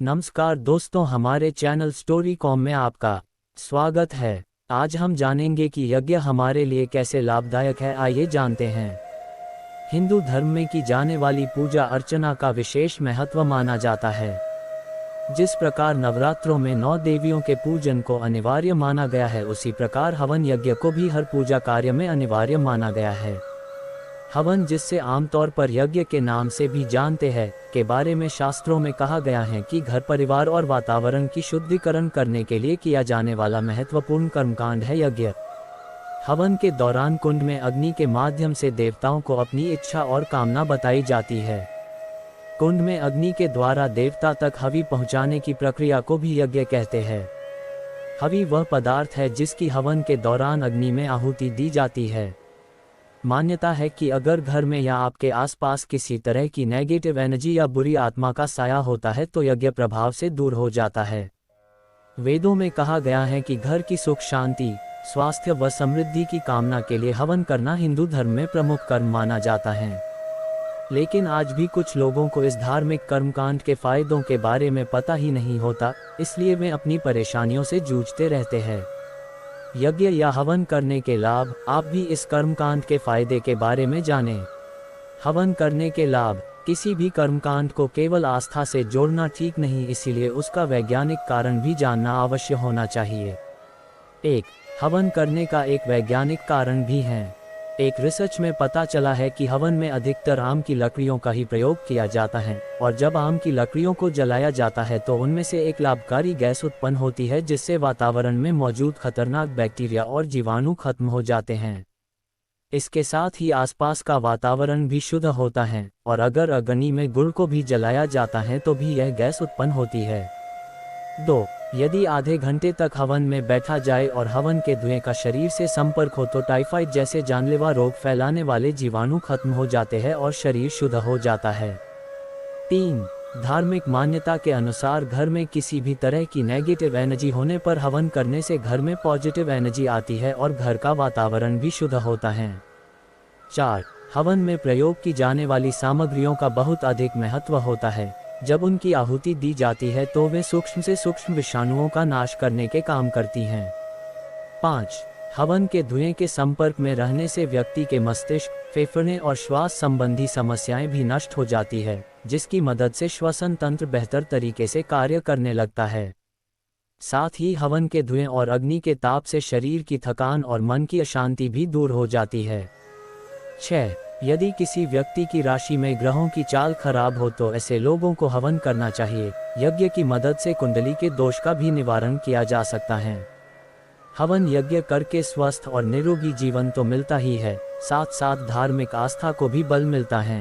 नमस्कार दोस्तों, हमारे चैनल स्टोरी कॉम में आपका स्वागत है। आज हम जानेंगे कि यज्ञ हमारे लिए कैसे लाभदायक है। आइए जानते हैं। हिंदू धर्म में की जाने वाली पूजा अर्चना का विशेष महत्व माना जाता है। जिस प्रकार नवरात्रों में 9 देवियों के पूजन को अनिवार्य माना गया है, उसी प्रकार हवन यज्ञ को भी हर पूजा कार्य में अनिवार्य माना गया है। हवन, जिससे आमतौर पर यज्ञ के नाम से भी जानते हैं, के बारे में शास्त्रों में कहा गया है कि घर परिवार और वातावरण की शुद्धिकरण करने के लिए किया जाने वाला महत्वपूर्ण कर्मकांड है यज्ञ। हवन के दौरान कुंड में अग्नि के माध्यम से देवताओं को अपनी इच्छा और कामना बताई जाती है। कुंड में अग्नि के द्वारा देवता तक हवि पहुंचाने की प्रक्रिया को भी यज्ञ कहते हैं। हवि वह पदार्थ है जिसकी हवन के दौरान अग्नि में आहुति दी जाती है। मान्यता है कि अगर घर में या आपके आसपास किसी तरह की नेगेटिव एनर्जी या बुरी आत्मा का साया होता है तो यज्ञ प्रभाव से दूर हो जाता है। वेदों में कहा गया है कि घर की सुख शांति, स्वास्थ्य व समृद्धि की कामना के लिए हवन करना हिंदू धर्म में प्रमुख कर्म माना जाता है। लेकिन आज भी कुछ लोगों को इस धार्मिक कर्मकांड के फायदों के बारे में पता ही नहीं होता, इसलिए वे अपनी परेशानियों से जूझते रहते हैं। यज्ञ या हवन करने के लाभ। आप भी इस कर्मकांड के फायदे के बारे में जानें। हवन करने के लाभ। किसी भी कर्मकांड को केवल आस्था से जोड़ना ठीक नहीं, इसीलिए उसका वैज्ञानिक कारण भी जानना अवश्य होना चाहिए। 1. हवन करने का एक वैज्ञानिक कारण भी है। एक रिसर्च में पता चला है कि हवन में अधिकतर आम की लकड़ियों का ही प्रयोग किया जाता है, और जब आम की लकड़ियों को जलाया जाता है तो उनमें से एक लाभकारी गैस उत्पन्न होती है, जिससे वातावरण में मौजूद खतरनाक बैक्टीरिया और जीवाणु खत्म हो जाते हैं। इसके साथ ही आसपास का वातावरण भी शुद्ध होता है, और अगर अग्नि में गुड़ को भी जलाया जाता है तो भी यह गैस उत्पन्न होती है। 2. यदि आधे घंटे तक हवन में बैठा जाए और हवन के धुएं का शरीर से संपर्क हो तो टाइफाइड जैसे जानलेवा रोग फैलाने वाले जीवाणु खत्म हो जाते हैं और शरीर शुद्ध हो जाता है। 3. धार्मिक मान्यता के अनुसार घर में किसी भी तरह की नेगेटिव एनर्जी होने पर हवन करने से घर में पॉजिटिव एनर्जी आती है और घर का वातावरण भी शुद्ध होता है। 4. हवन में प्रयोग की जाने वाली सामग्रियों का बहुत अधिक महत्व होता है। जब उनकी आहुति दी जाती है तो वे सूक्ष्म से सूक्ष्म विषाणुओं का नाश करने के काम करती हैं। 5. हवन के धुएं के संपर्क में रहने से व्यक्ति के मस्तिष्क, फेफड़े और श्वास संबंधी समस्याएं भी नष्ट हो जाती है, जिसकी मदद से श्वसन तंत्र बेहतर तरीके से कार्य करने लगता है। साथ ही हवन के धुएं और अग्नि के ताप से शरीर की थकान और मन की अशांति भी दूर हो जाती है। 6. यदि किसी व्यक्ति की राशि में ग्रहों की चाल खराब हो तो ऐसे लोगों को हवन करना चाहिए। यज्ञ की मदद से कुंडली के दोष का भी निवारण किया जा सकता है। हवन यज्ञ करके स्वस्थ और निरोगी जीवन तो मिलता ही है, साथ साथ धार्मिक आस्था को भी बल मिलता है।